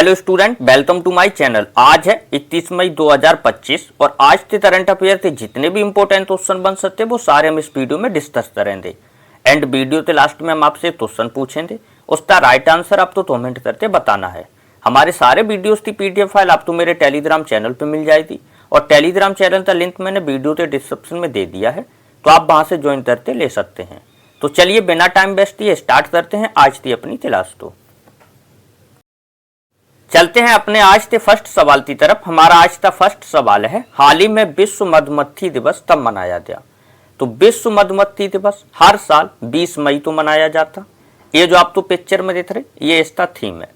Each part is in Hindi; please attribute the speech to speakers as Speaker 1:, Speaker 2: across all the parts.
Speaker 1: Hello student, welcome to my channel. आज है 31 मई 2025 और आज के करंट अफेयर थे जितने भी इंपॉर्टेंट क्वेश्चन बन सकते वो सारे हम इस वीडियो में डिस्कस करेंगे। एंड वीडियो के लास्ट में हम आपसे क्वेश्चन पूछेंगे, उसका राइट आंसर आपको कमेंट करके बताना है। हमारे सारे वीडियोस की पीडीएफ फाइल आपको मेरे टेलीग्राम चैनल पर मिल जाएगी और टेलीग्राम चैनल का लिंक मैंने वीडियो के डिस्क्रिप्शन में दे दिया है, तो आप वहां से ज्वाइन करके ले सकते हैं। तो चलिए बिना टाइम वेस्ट किए स्टार्ट करते हैं आज की अपनी क्लास को। चलते हैं अपने आज के फर्स्ट सवाल की तरफ। हमारा आज का फर्स्ट सवाल है, हाल ही में विश्व मधुमक्खी दिवस कब मनाया गया? तो विश्व मधुमक्खी दिवस हर साल 20 मई को मनाया जाता। ये जो आप तो पिक्चर में देख रहे ये इसका थीम है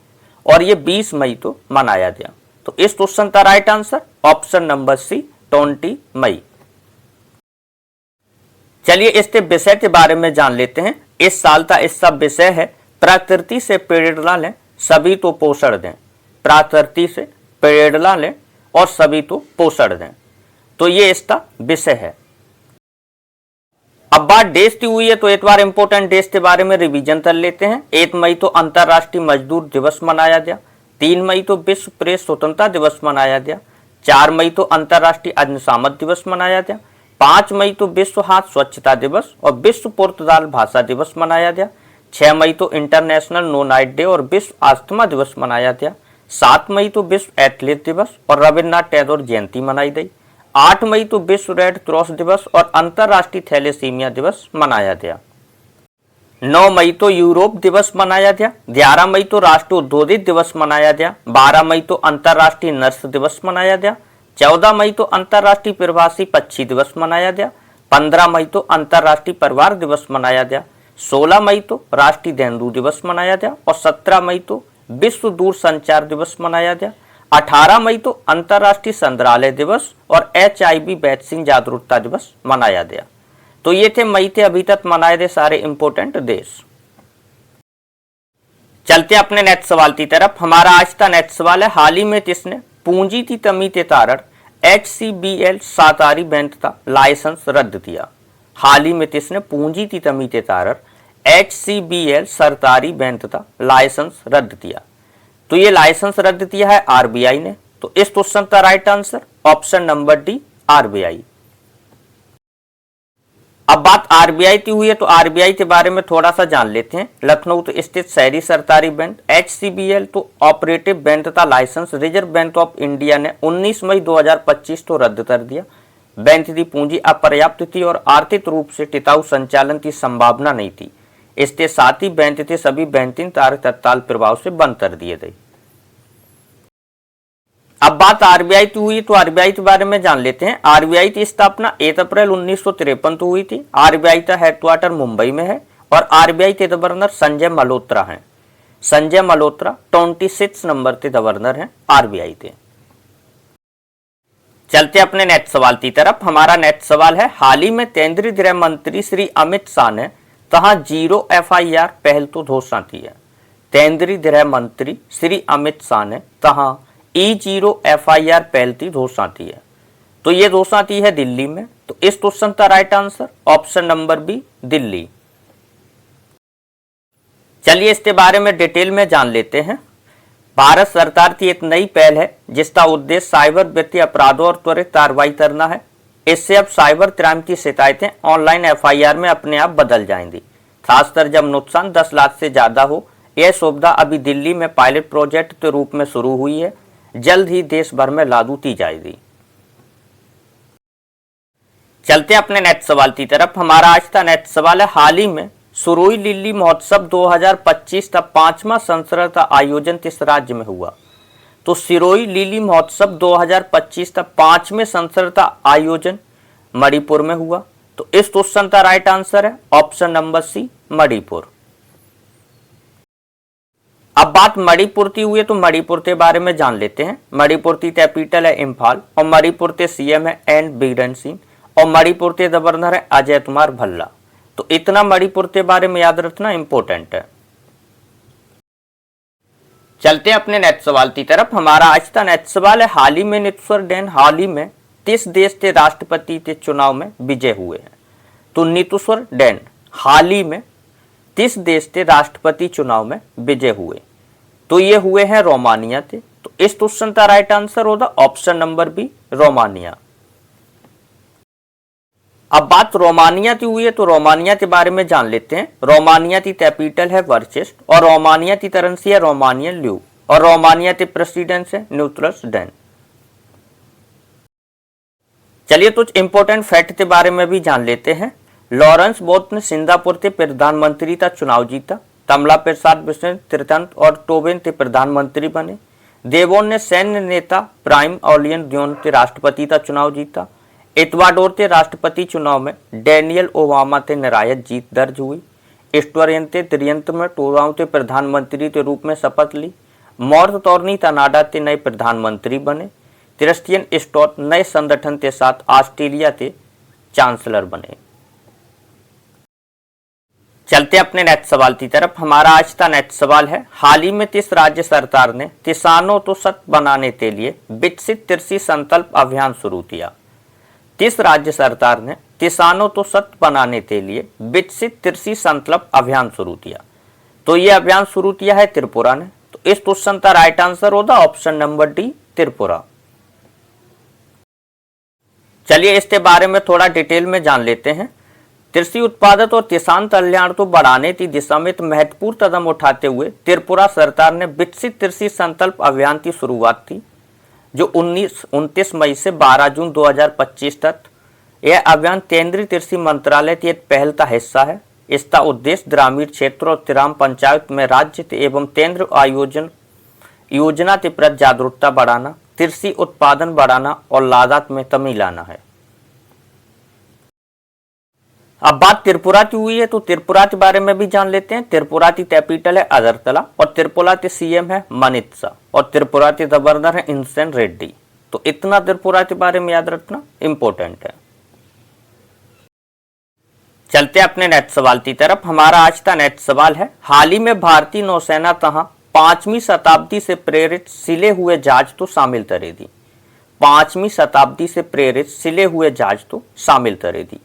Speaker 1: और ये 20 मई को मनाया गया। तो इस क्वेश्चन का right answer option number C 20 मई। चलिए इसके विषय के बारे में जान लेते हैं। इस साल का इसका विषय है प्रकृति से प्रेरणा लें, सभी को पोषण दें। प्रकृति से प्रेरणा लें और सभी को पोषण दें, तो ये इसका विषय है। अब बात देश की हुई है तो एक बार इंपोर्टेंट देश के बारे में रिवीजन कर लेते हैं। 1 मई तो अंतर्राष्ट्रीय मजदूर दिवस मनाया गया। 3 मई तो विश्व प्रेस स्वतंत्रता दिवस मनाया गया। 4 मई तो अंतर्राष्ट्रीय अग्निशामक दिवस मनाया गया। 5 मई तो विश्व हाथ स्वच्छता दिवस और विश्व पुर्तगाल भाषा दिवस मनाया गया। 6 मई तो इंटरनेशनल नो नाइट डे और विश्व अस्थमा दिवस मनाया गया। 7 मई तो विश्व एथलीट दिवस और रविन्द्रनाथ टैगोर जयंती मनाई गई। 8 मई तो विश्व रेड क्रॉस दिवस और अंतर्राष्ट्रीय थैलेसीमिया दिवस मनाया गया। 9 मई तो यूरोप दिवस मनाया गया। 11 मई तो राष्ट्रीय औद्योगिक दिवस मनाया गया। 12 मई तो अंतर्राष्ट्रीय नर्स दिवस मनाया गया। 14 मई तो अंतर्राष्ट्रीय प्रवासी पक्षी दिवस मनाया गया। 15 मई तो अंतर्राष्ट्रीय परिवार दिवस मनाया गया। 16 मई तो राष्ट्रीय धेनु दिवस मनाया गया और 17 मई तो विश्व दूर संचार दिवस मनाया गया। 18 मई तो अंतर्राष्ट्रीय संग्रहालय दिवस और HIV वैक्सीन जागरूकता दिवस मनाया गया। तो ये थे मई के अभी तक मनाए गए सारे इंपोर्टेंट देश। चलते अपने नेक्स्ट सवाल की तरफ। हमारा आज का नेक्स्ट सवाल है, हाल ही में किसने पूंजी की कमी के कारण HCBL सहकारी बैंक का लाइसेंस रद्द किया? हाल ही में किसने पूंजी की कमी के कारण HCBL सरकारी बैंक का लाइसेंस रद्द किया? तो ये लाइसेंस रद्द किया है RBI ने। तो इस क्वेश्चन का right answer option number D RBI। अब बात RBI की हुई है तो RBI के बारे में थोड़ा सा जान लेते हैं। लखनऊ तो स्थित शहरी सरकारी बैंक HCBL तो ऑपरेटिव बैंक का licence Reserve Bank of India ने 19 मई 2025 को रद्द कर दिया। बैंक की पूंजी अपर्याप्त थी और आर्थिक रूप से टिकाऊ संचालन की संभावना नहीं थी। इसके साथ ही बैंक के सभी बैंकिंग कार्य तत्काल प्रभाव से बंद कर दिए गए। अब बात RBI की हुई तो RBI के बारे में जान लेते हैं। RBI की स्थापना 1 अप्रैल 1953 को हुई थी। RBI का हेडक्वार्टर मुंबई में है और RBI के गवर्नर संजय मल्होत्रा हैं। संजय मल्होत्रा 26 नंबर के गवर्नर हैं RBI के। चलते अपने नेक्स्ट सवाल की तरफ। हमारा नेक्स्ट सवाल है, हाल ही में केंद्रीय गृह मंत्री श्री अमित शाह ने कहा 0 FIR पहल तो घोषणा की है? केंद्रीय गृह मंत्री श्री अमित शाह ने कहा E0 FIR पहल की घोषणा की है। तो ये घोषणा की है दिल्ली में। तो इस क्वेश्चन का right answer option number B Delhi. चलिए इसके बारे में डिटेल में जान लेते हैं। भारत सरकार की एक नई पहल है जिसका उद्देश्य साइबर वित्तीय अपराधों और त्वरित कार्रवाई करना है। इससे अब साइबर क्राइम की शिकायतें ऑनलाइन FIR में अपने आप बदल जाएंगी, खासकर जब नुकसान 10 लाख से ज्यादा हो। यह सुविधा अभी दिल्ली में पायलट प्रोजेक्ट के रूप में शुरू हुई है, जल्द ही देश भर में लागू की जाएगी। चलते अपने नेक्स्ट सवाल की तरफ। हमारा आज का नेक्स्ट सवाल है, हाल ही में सुरोई लिली महोत्सव 2025 का 5वां संस्करण का आयोजन किस राज्य में हुआ? तो सिरोई लिली महोत्सव 2025 का 5वें संस्करण का आयोजन मणिपुर में हुआ। तो इस क्वेश्चन का राइट आंसर है ऑप्शन नंबर सी मणिपुर। अब बात मणिपुर की हुई है तो मणिपुर के बारे में जान लेते हैं। मणिपुर की कैपिटल है इम्फाल और मणिपुर के CM है एन बीरेन सिंह और मणिपुर के गवर्नर है अजय कुमार भल्ला। तो इतना मणिपुर के बारे में याद रखना इंपॉर्टेंट है। चलते हैं अपने नेक्स्ट सवाल की तरफ। हमारा आज का नेक्स्ट सवाल है, हाल ही में नीतीश्वर हाल ही में किस देश के राष्ट्रपति के चुनाव में विजय हुए हैं? तो नीतीश्वर हाल ही में किस देश के राष्ट्रपति चुनाव में विजय हुए? तो ये हुए हैं रोमानिया थे। तो इस क्वेश्चन का राइट आंसर होगा ऑप्शन नंबर बी रोमानिया। अब बात रोमानिया की हुई है तो रोमानिया के बारे में जान लेते हैं। रोमानिया की कैपिटल है वर्चेस्ट और रोमानिया की करेंसी है रोमानियन ल्यू और रोमानिया के प्रेसिडेंट है न्यूट्रस डैन। चलिए कुछ इंपॉर्टेंट फैक्ट के बारे में भी जान लेते हैं। लॉरेंस बोथ ने सिंगापुर के प्रधानमंत्री का चुनाव जीता। कमला प्रसाद बिस्मिल त्रितंत और टोबेन के प्रधानमंत्री बने। देवोन ने सैन्य नेता प्राइम ऑलियन डियोन के राष्ट्रपति का चुनाव जीता। इक्वाडोर के राष्ट्रपति चुनाव में डैनियल ओबामा के निर्णायक जीत दर्ज हुई। ईस्टोरियंते त्रियंत में टोराओं के प्रधानमंत्री के रूप में शपथ ली। मॉर्थ तोरनी कनाडा के नए प्रधानमंत्री बने। क्रिस्टियन स्टोट नए संगठन के साथ ऑस्ट्रेलिया के चांसलर बने। चलते अपने नेक्स्ट सवाल की तरफ। हमारा आज का नेक्स्ट सवाल है, हाल ही में किस राज्य सरकार ने किसानों को सशक्त बनाने के लिए विकसित कृषि संकल्प अभियान शुरू किया? किस राज्य सरकार ने किसानों को सशक्त बनाने के लिए विकसित कृषि संकल्प अभियान शुरू किया? तो ये अभियान शुरू किया है त्रिपुरा ने। तो इस क्वेश्चन का राइट आंसर होगा ऑप्शन नंबर डी त्रिपुरा। चलिए इसके बारे में थोड़ा डिटेल में जान लेते हैं। कृषि उत्पादन और किसान कल्याण को बढ़ाने की दिशा में महत्वपूर्ण कदम उठाते हुए त्रिपुरा सरकार ने विकसित कृषि संकल्प अभियान की शुरुआत की, जो 29 मई से 12 जून 2025 तक। यह अभियान केंद्रीय कृषि मंत्रालय की एक पहल का हिस्सा है। इसका उद्देश्य ग्रामीण क्षेत्रों और ग्राम पंचायत में राज्य एवं केंद्र आयोजन योजना के प्रति जागरूकता बढ़ाना, कृषि उत्पादन बढ़ाना और लागत में कमी लाना है। अब बात त्रिपुरा की हुई है तो त्रिपुरा के बारे में भी जान लेते हैं। त्रिपुरा की कैपिटल है अगरतला और त्रिपुरा के सीएम है मनित्सा और त्रिपुरा के गवर्नर है इंसेन रेड्डी। तो इतना त्रिपुरा के बारे में याद रखना इंपॉर्टेंट है। चलते अपने नेक्स्ट सवाल की तरफ। हमारा आज का नेक्स्ट सवाल है, हाल ही में भारतीय नौसेना कहां 5वीं शताब्दी से प्रेरित सिले हुए जहाज तो शामिल करेगी? 5वीं शताब्दी से प्रेरित सिले हुए जहाज तो शामिल करेगी।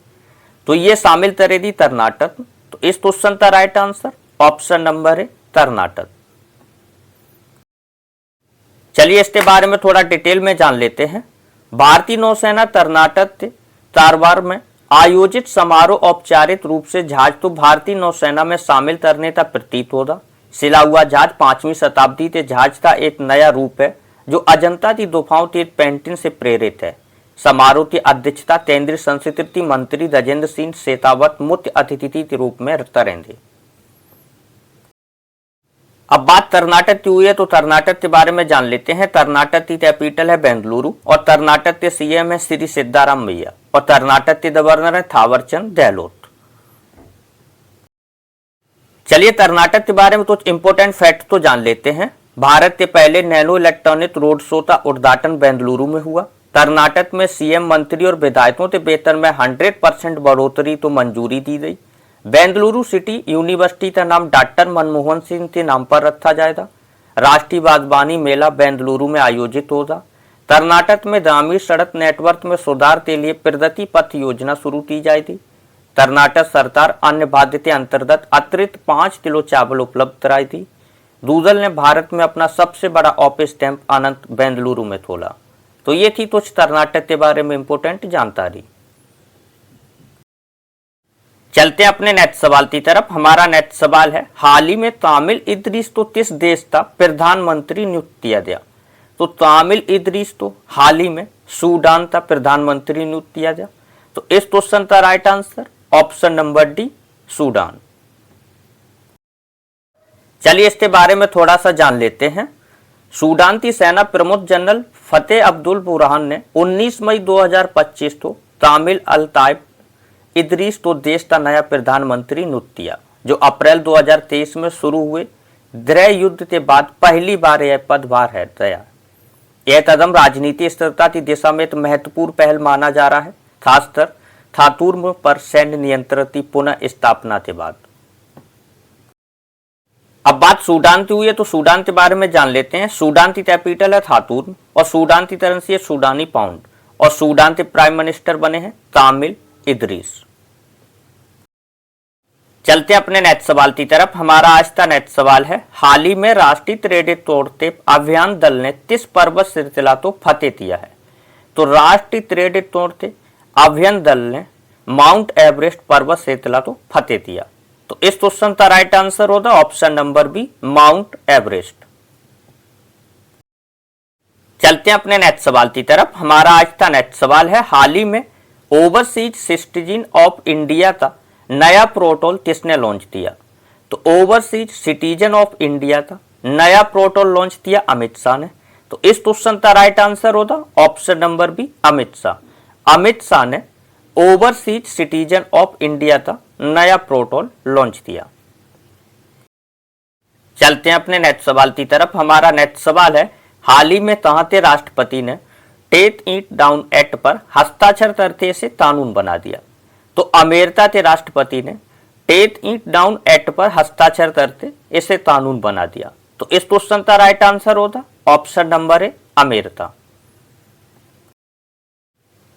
Speaker 1: तो ये शामिल करेगी कर्नाटक। तो इस क्वेश्चन का राइट आंसर ऑप्शन नंबर है कर्नाटक। चलिए इसके बारे में थोड़ा डिटेल में जान लेते हैं। भारतीय नौसेना कर्नाटक के कारवार में आयोजित समारोह औपचारिक रूप से जहाज तो भारतीय नौसेना में शामिल करने का प्रतीत होगा। सिला हुआ जहाज 5वीं शताब्दी के जहाज का एक नया रूप है जो अजंता की गुफाओं की एक पेंटिंग से प्रेरित है। समारोह की अध्यक्षता केंद्रीय संस्कृति मंत्री राजेंद्र सिंह शेखावत मुख्य अतिथि के रूप में करेंगे। अब बात कर्नाटक की हुई है तो कर्नाटक के बारे में जान लेते हैं। कर्नाटक की कैपिटल है बेंगलुरु और कर्नाटक के सीएम है श्री सिद्धारामैया और कर्नाटक के गवर्नर है थावरचंद गहलोत। चलिए कर्नाटक के बारे में कुछ इंपोर्टेंट फैक्ट तो जान लेते हैं। भारत के पहले नैनो इलेक्ट्रॉनिक रोड शो का उद्घाटन बेंगलुरु में हुआ। कर्नाटक में सीएम मंत्री और विधायकों के वेतन में 100% बढ़ोतरी तो मंजूरी दी गई। बेंगलुरु सिटी यूनिवर्सिटी का नाम डॉक्टर मनमोहन सिंह के नाम पर रखा जाएगा। राष्ट्रीय बागवानी मेला बेंगलुरु में आयोजित होगा। कर्नाटक में ग्रामीण सड़क नेटवर्क में सुधार के लिए प्रगति पथ योजना शुरू की जाएगी। कर्नाटक सरकार अन्य भाग्य के अंतर्गत अतिरिक्त 5 किलो चावल उपलब्ध कराई। डूडल ने भारत में अपना सबसे बड़ा ऑफिस स्टैंप अनंत बेंगलुरु में खोला। तो ये थी कुछ कर्नाटक के बारे में इंपोर्टेंट जानकारी। चलते अपने नेक्स्ट सवाल की तरफ। हमारा नेक्स्ट सवाल है, हाल ही में तामिल इदरीस को किस देश का प्रधानमंत्री नियुक्त किया गया? तो तामिल इदरीस तो हाल ही में सूडान का प्रधानमंत्री नियुक्त किया गया। तो इस क्वेश्चन का right answer option number D Sudan. चलिए इसके बारे में थोड़ा सा जान लेते हैं। सूडान की सेना प्रमुख जनरल फतेह अब्दुल बुरहान ने 19 मई 2025 को तामिल अल्ताइब इदरीस को देश का नया प्रधानमंत्री नियुक्त किया, जो अप्रैल 2023 में शुरू हुए गृह युद्ध के बाद पहली बार यह पदभार है गया। यह कदम राजनीतिक स्थिरता की दिशा में एक महत्वपूर्ण पहल माना जा रहा है, खासकर खातूर्म पर सैन्य नियंत्रण की पुनः स्थापना के बाद। अब बात सूडान की हुई है तो सूडान के बारे में जान लेते हैं। सूडान की कैपिटल है खातूर्म और सूडान की करेंसी है सूडानी पाउंड और सूडान के प्राइम मिनिस्टर बने हैं तामिल इदरीस। चलते अपने नेक्स्ट सवाल की तरफ। हमारा आज का नेक्स्ट सवाल है, हाल ही में राष्ट्रीय क्रेडिट तोड़ते अभियान दल ने किस पर्वत श्रृंखला को फतेह किया है? तो राष्ट्रीय क्रेडिट तोड़ते अभियान दल ने माउंट एवरेस्ट पर्वत श्रृंखला को फतेह किया। तो इस क्वेश्चन का राइट आंसर होगा option number B, Mount Everest. चलते हैं अपने नेक्स्ट सवाल की तरफ। हमारा आज का नेक्स्ट सवाल है, हाल ही में ओवरसीज सिटीजन ऑफ इंडिया का नया प्रोटोकॉल किसने लॉन्च किया? तो ओवरसीज सिटीजन ऑफ इंडिया का नया प्रोटोकॉल लॉन्च किया अमित शाह ने। तो इस क्वेश्चन का राइट आंसर होगा option number B, Amit Shah. Amit Shah ने ओवरसीज सिटीजन ऑफ इंडिया का नया प्रोटोकॉल लॉन्च किया। चलते हैं अपने नेक्स्ट सवाल की तरफ। हमारा नेक्स्ट सवाल है, हाल ही में कहां के राष्ट्रपति ने टेक इट डाउन एक्ट पर हस्ताक्षर करके से कानून बना दिया? तो अमेरिका के राष्ट्रपति ने टेक इट डाउन एक्ट पर हस्ताक्षर करके इसे कानून बना दिया। तो इस क्वेश्चन का राइट आंसर होगा ऑप्शन नंबर ए, अमेरिका।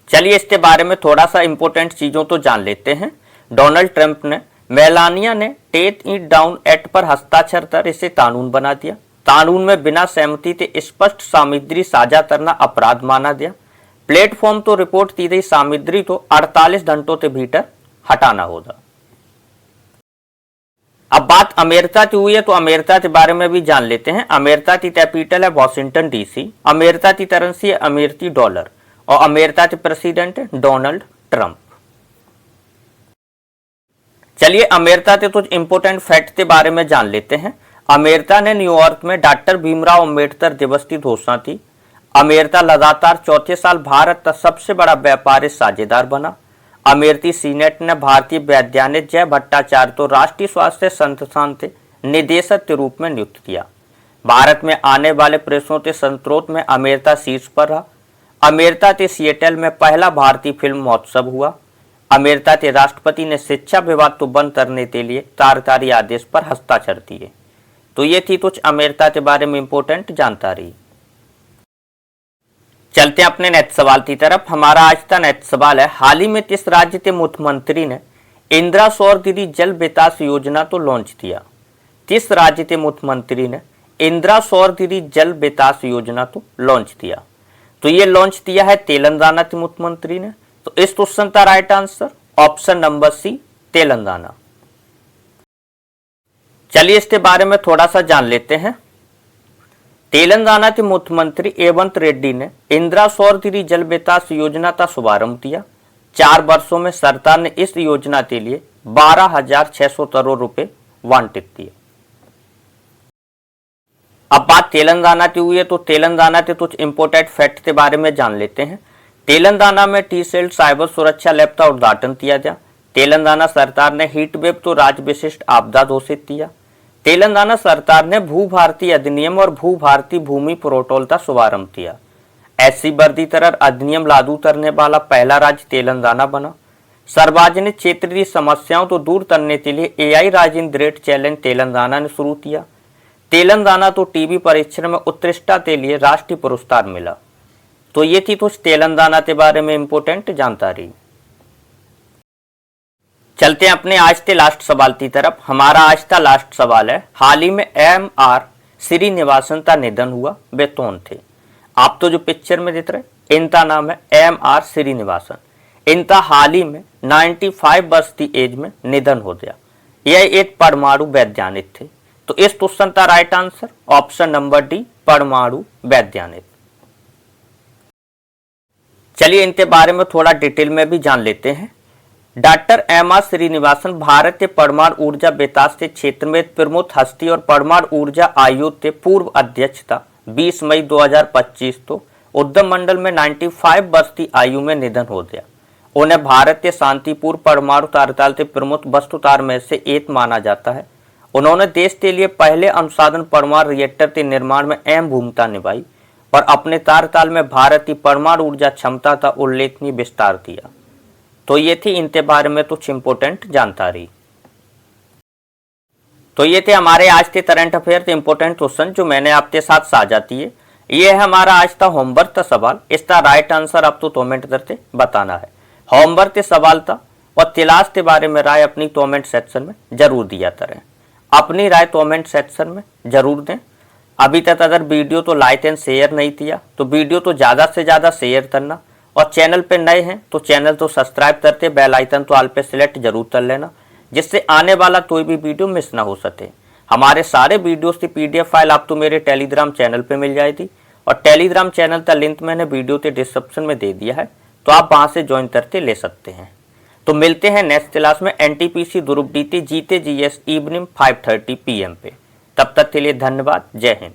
Speaker 1: चलिए इसके बारे में थोड़ा सा इंपॉर्टेंट चीजों तो जान लेते हैं। डोनाल्ड ट्रंप ने मेलानिया ने टेक इट डाउन एक्ट पर हस्ताक्षर कर इसे कानून बना दिया। कानून में बिना सहमति के स्पष्ट सामग्री साझा करना अपराध माना गया। प्लेटफॉर्म तो रिपोर्ट की गई सामग्री को 48 घंटों के भीतर हटाना होगा। अब बात अमेरिका की हुई है तो अमेरिका के बारे में भी जान लेते हैं। अमेरिका की कैपिटल है वॉशिंगटन डीसी। अमेरिका की करेंसी है अमेरिकी डॉलर और अमेरिका के प्रेसिडेंट है डोनाल्ड ट्रंप। चलिए अमेरिका के कुछ इंपोर्टेंट फैक्ट के बारे में जान लेते हैं। अमेरिका ने न्यूयॉर्क में डॉक्टर भीमराव अंबेडकर दिवस की घोषणा की। अमेरिका लगातार चौथे साल भारत का सबसे बड़ा व्यापारिक साझेदार बना। अमेरिकी सीनेट ने भारतीय वैज्ञानिक जय भट्टाचार्य को राष्ट्रीय स्वास्थ्य संस्थान के निदेशक के रूप में नियुक्त किया। भारत में आने वाले प्रेसों के संस्रोत में अमेरिका शीर्ष पर रहा। अमेरिका के सिएटल में पहला भारतीय फिल्म महोत्सव हुआ। अमेरिका के राष्ट्रपति ने शिक्षा विभाग को बंद करने के लिए कार्यकारी आदेश पर हस्ताक्षर किए। तो ये थी कुछ अमेरिका के बारे में इंपोर्टेंट जानकारी। चलते हैं अपने नेक्स्ट सवाल की तरफ। हमारा आज का नेक्स्ट सवाल है, हाल ही में किस राज्य के मुख्यमंत्री ने इंदिरा सौर गिरी जल विकास योजना को लॉन्च किया? किस राज्य के मुख्यमंत्री ने इंदिरा सौर गिरी जल विकास योजना को लॉन्च किया? तो ये लॉन्च किया है तेलंगाना के मुख्यमंत्री ने। तो इस क्वेश्चन का right answer option number C, Telangana. चलिए इसके बारे में थोड़ा सा जान लेते हैं। तेलंगाना के मुख्यमंत्री रेवंत रेड्डी ने इंदिरा सौर गिरी जल विकास योजना का शुभारंभ किया। 4 वर्षों में सरकार ने इस योजना के लिए 12,600 करोड़ रुपए आवंटित किए। अब बात तेलंगाना की हुई है तो तेलंगाना के कुछ इंपोर्टेंट फैक्ट के बारे में जान लेते हैं। तेलंगाना में टी-सेल साइबर सुरक्षा लैब का उद्घाटन किया गया। तेलंगाना सरकार ने हीट वेव को राज्य विशिष्ट आपदा घोषित किया। तेलंगाना सरकार ने भू भारती अधिनियम और भू भारती भूमि प्रोटोकॉल का शुभारंभ किया। एससी वर्गीकरण अधिनियम लागू करने वाला पहला राज्य तेलंगाना बना। सार्वजनिक क्षेत्र की समस्याओं को दूर करने के लिए AI rising grade challenge Telangana ने शुरू किया। तेलंगाना तो टीबी परीक्षण में उत्कृष्टता के लिए राष्ट्रीय पुरस्कार मिला। तो ये थी कुछ तेलंगाना के बारे में इंपोर्टेंट जानकारी। चलते हैं अपने आज के लास्ट सवाल की तरफ। हमारा आज का लास्ट सवाल है, हाल ही में एम.आर. श्रीनिवासन का निधन हुआ, वे कौन थे? आप तो जो पिक्चर में देख रहे, इनका नाम है एम.आर. श्रीनिवासन। इनका हाल ही में 95 वर्ष की एज में निधन हो गया। यह एक परमाणु वैज्ञानिक थे। तो इस क्वेश्चन का right answer option number D, परमाणु वैज्ञानिक। चलिए इनके बारे में थोड़ा डिटेल में भी जान लेते हैं। Doctor MR. श्रीनिवासन भारत के परमाणु ऊर्जा विकास के क्षेत्र में प्रमुख हस्ती और परमाणु ऊर्जा आयोग के पूर्व अध्यक्ष था। 20 मई 2025 को उद्यम मंडल में 95 वर्ष की आयु में निधन हो गया। उन्हें भारत के शांतिपूर्ण परमाणु कार्यकाल के प्रमुख वस्तुकार में से एक माना जाता है। उन्होंने देश के लिए पहले अनुसाधन परमाणु रिएक्टर के निर्माण में अहम भूमिका निभाई और अपने कार्यकाल में भारत की परमाणु ऊर्जा क्षमता का उल्लेखनीय विस्तार किया। तो ये थी इनके बारे में कुछ इंपोर्टेंट जानकारी। तो ये थे हमारे आज के करंट अफेयर के इंपोर्टेंट क्वेश्चन जो मैंने आपके साथ साझा किए। ये है हमारा आज का होमवर्क का सवाल। इसका राइट आंसर आपको कमेंट करके बताना है। होमवर्क के सवाल था, और तिलाश के बारे में राय अपनी कमेंट सेक्शन में जरूर दिया करें। अपनी राय कमेंट सेक्शन में जरूर दें। अभी तक अगर वीडियो तो लाइक एंड शेयर नहीं किया तो वीडियो तो ज़्यादा से ज़्यादा शेयर करना, और चैनल पे नए हैं तो चैनल तो सब्सक्राइब करते बेल आइकन तो ऑल पे सिलेक्ट जरूर कर लेना, जिससे आने वाला कोई भी वीडियो मिस ना हो सके। हमारे सारे वीडियोस की PDF फाइल आपको मेरे टेलीग्राम चैनल पे मिल जाएगी, और टेलीग्राम चैनल का लिंक मैंने वीडियो के डिस्क्रिप्शन में दे दिया है, तो आप वहाँ से ज्वाइन करके ले सकते हैं। तो मिलते हैं नेक्स्ट क्लास में NTPC ग्रुप D जीते GS इवनिंग 5:30 PM पे। तब तक के लिए धन्यवाद। जय हिंद।